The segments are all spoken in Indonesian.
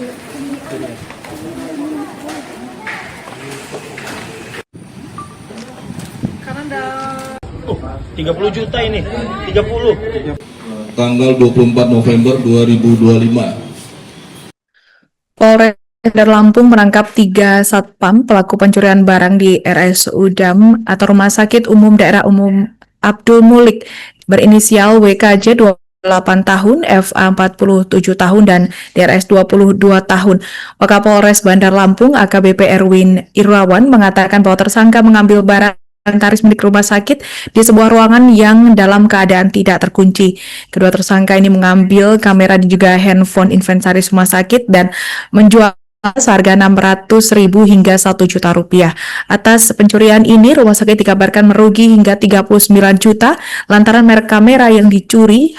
Oh, 30 juta ini. 30. Tanggal 24 November 2025. Polres Bandar Lampung menangkap 3 satpam pelaku pencurian barang di RSUD atau Rumah Sakit Umum Daerah Umum Abdul Mulik berinisial WKJ 28 tahun, FA 47 tahun, dan DRS 22 tahun. Wakapolres Bandar Lampung AKBP Erwin Irawan mengatakan bahwa tersangka mengambil barang inventaris milik rumah sakit di sebuah ruangan yang dalam keadaan tidak terkunci. Kedua tersangka ini mengambil kamera dan juga handphone inventaris rumah sakit dan menjual seharga Rp600.000 hingga Rp1 juta. Atas pencurian ini, rumah sakit dikabarkan merugi hingga 39 juta lantaran merek kamera yang dicuri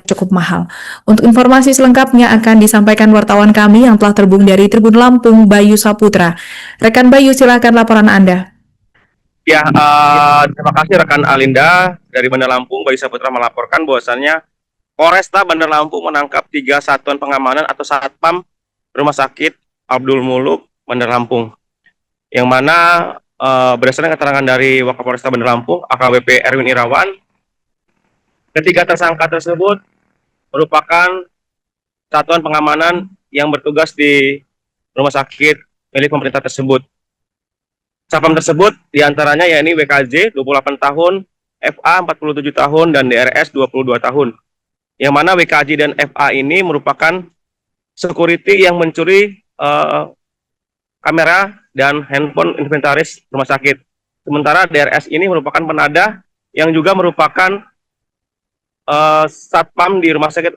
cukup mahal. Untuk informasi selengkapnya akan disampaikan wartawan kami yang telah terhubung dari Tribun Lampung, Bayu Saputra. Rekan Bayu, silakan laporan Anda. Ya, terima kasih rekan Alinda dari Bandar Lampung. Bayu Saputra melaporkan bahwasannya Polresta Bandar Lampung menangkap 3 satuan pengamanan atau satpam Rumah Sakit Abdul Muluk Bandar Lampung, yang mana berdasarkan keterangan dari Wakapolresta Bandar Lampung AKBP Erwin Irawan, ketiga tersangka tersebut merupakan satuan pengamanan yang bertugas di rumah sakit milik pemerintah tersebut. Satpam tersebut diantaranya yakni WKJ 28 tahun, FA 47 tahun, dan DRS 22 tahun. Yang mana WKJ dan FA ini merupakan security yang mencuri kamera dan handphone inventaris rumah sakit. Sementara DRS ini merupakan penadah yang juga merupakan satpam di rumah sakit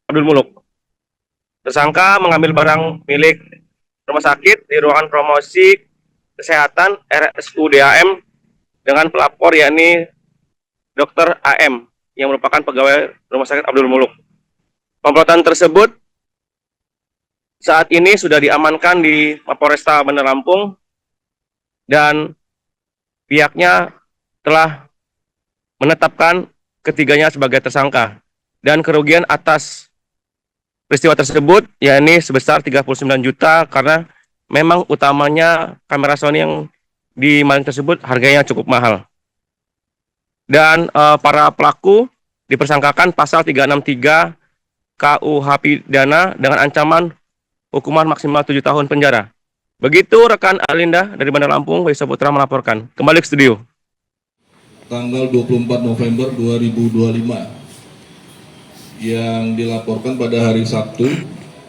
Abdul Muluk. Tersangka mengambil barang milik rumah sakit di ruangan promosi kesehatan RSUD AM dengan pelapor yakni Dr. AM yang merupakan pegawai rumah sakit Abdul Muluk. Komplotan tersebut saat ini sudah diamankan di Mapolresta Bandar Lampung dan pihaknya telah menetapkan ketiganya sebagai tersangka, dan kerugian atas peristiwa tersebut yakni sebesar 39 juta karena memang utamanya kamera Sony yang di maling tersebut harganya cukup mahal. Dan para pelaku dipersangkakan pasal 363 KUH pidana dengan ancaman hukuman maksimal 7 tahun penjara. Begitu rekan Alinda dari Bandar Lampung, Bayu Saputra melaporkan. Kembali ke studio. Tanggal 24 November 2025 yang dilaporkan pada hari Sabtu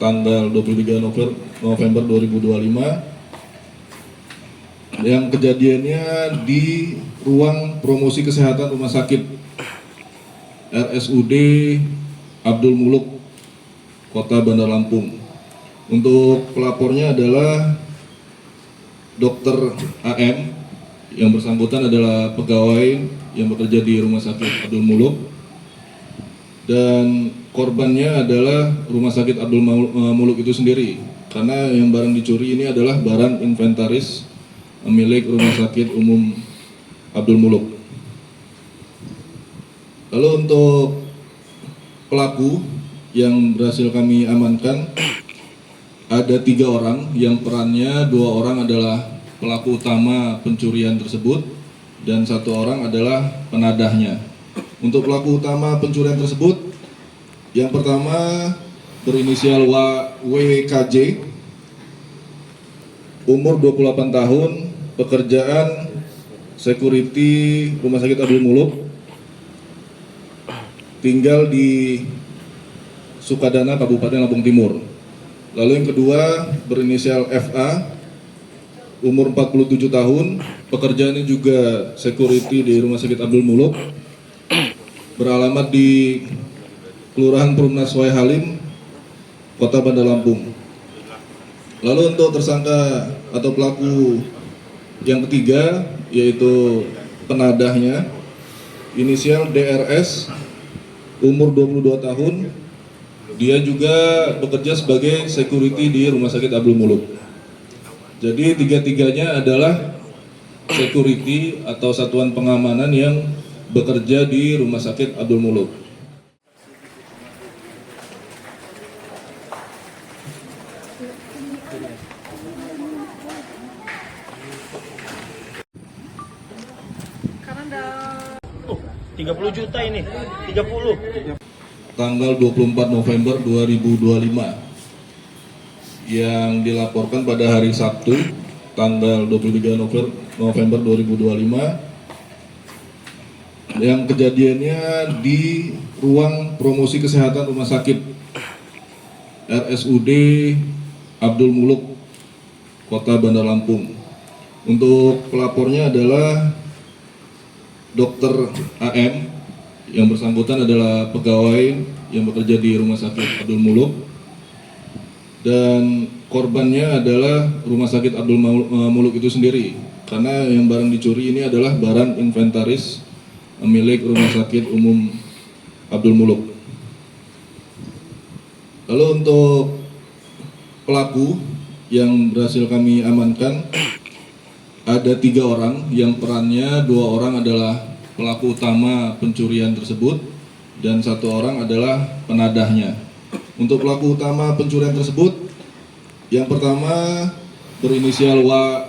tanggal 23 November 2025, yang kejadiannya di ruang promosi kesehatan rumah sakit RSUD Abdul Muluk, Kota Bandar Lampung. Untuk pelapornya adalah Dr. AM, yang bersangkutan adalah pegawai yang bekerja di Rumah Sakit Abdul Muluk, dan korbannya adalah Rumah Sakit Abdul Muluk itu sendiri, karena yang barang dicuri ini adalah barang inventaris milik Rumah Sakit Umum Abdul Muluk. Lalu untuk pelaku yang berhasil kami amankan ada 3 orang, yang perannya 2 orang adalah pelaku utama pencurian tersebut dan 1 orang adalah penadahnya. Untuk pelaku utama pencurian tersebut, yang pertama berinisial WKJ, umur 28 tahun, pekerjaan security Rumah Sakit Abdul Muluk, tinggal di Sukadana, Kabupaten Lampung Timur. Lalu yang kedua berinisial FA, umur 47 tahun, pekerjaannya juga security di Rumah Sakit Abdul Muluk, beralamat di Kelurahan Perumnas Wai Halim, Kota Bandar Lampung. Lalu untuk tersangka atau pelaku yang ketiga, yaitu penadahnya, inisial DRS, umur 22 tahun, dia juga bekerja sebagai security di Rumah Sakit Abdul Muluk. Jadi 3-tiganya adalah security atau satuan pengamanan yang bekerja di Rumah Sakit Abdul Muluk. Oh, 30 juta ini. 30. Tanggal 24 November 2025 yang dilaporkan pada hari Sabtu tanggal 23 November 2025 yang kejadiannya di ruang promosi kesehatan Rumah Sakit RSUD Abdul Muluk, Kota Bandar Lampung. Untuk pelapornya adalah Dr. AM, yang bersangkutan adalah pegawai yang bekerja di Rumah Sakit Abdul Muluk, dan korbannya adalah Rumah Sakit Abdul Muluk itu sendiri, karena yang barang dicuri ini adalah barang inventaris milik Rumah Sakit Umum Abdul Muluk. Lalu untuk pelaku yang berhasil kami amankan ada 3 orang, yang perannya 2 orang adalah pelaku utama pencurian tersebut dan 1 orang adalah penadahnya. Untuk pelaku utama pencurian tersebut, yang pertama berinisial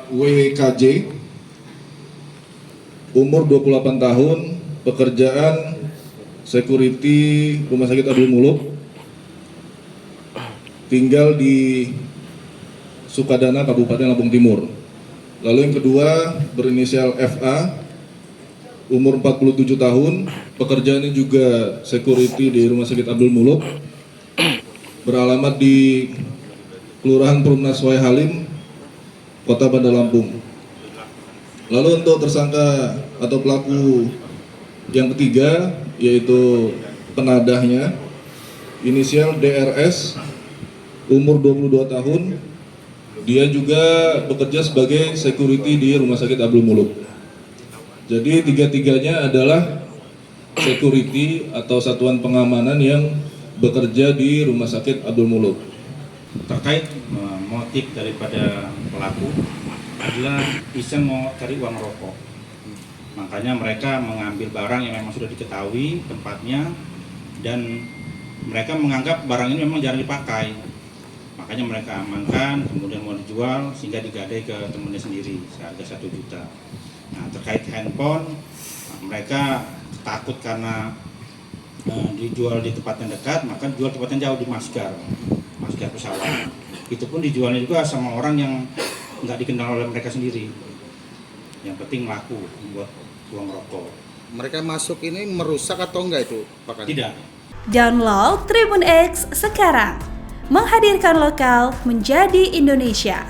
WKJ, umur 28 tahun, pekerjaan security Rumah Sakit Abdul Muluk, tinggal di Sukadana, Kabupaten Lampung Timur. Lalu yang kedua berinisial FA, umur 47 tahun, pekerjaannya juga security di Rumah Sakit Abdul Muluk, beralamat di Kelurahan Perumnas Wai Halim, Kota Bandar Lampung. Lalu untuk tersangka atau pelaku yang ketiga, yaitu penadahnya, inisial DRS, umur 22 tahun, dia juga bekerja sebagai security di Rumah Sakit Abdul Muluk. Jadi 3-tiganya adalah security atau satuan pengamanan yang bekerja di Rumah Sakit Abdul Muluk. Terkait motif daripada pelaku adalah iseng mau cari uang rokok. Makanya mereka mengambil barang yang memang sudah diketahui tempatnya dan mereka menganggap barang ini memang jarang dipakai. Makanya mereka amankan, kemudian mau dijual sehingga digadai ke temannya sendiri seharga 1 juta. Nah, terkait handphone, mereka takut karena dijual di tempat yang dekat, maka dijual tempat yang jauh di Masgar pesawat. Itu pun dijualnya juga sama orang yang nggak dikenal oleh mereka sendiri. Yang penting laku buat uang rokok. Mereka masuk ini merusak atau enggak itu, Pak? Tidak. Download Tribun X sekarang. Menghadirkan lokal menjadi Indonesia.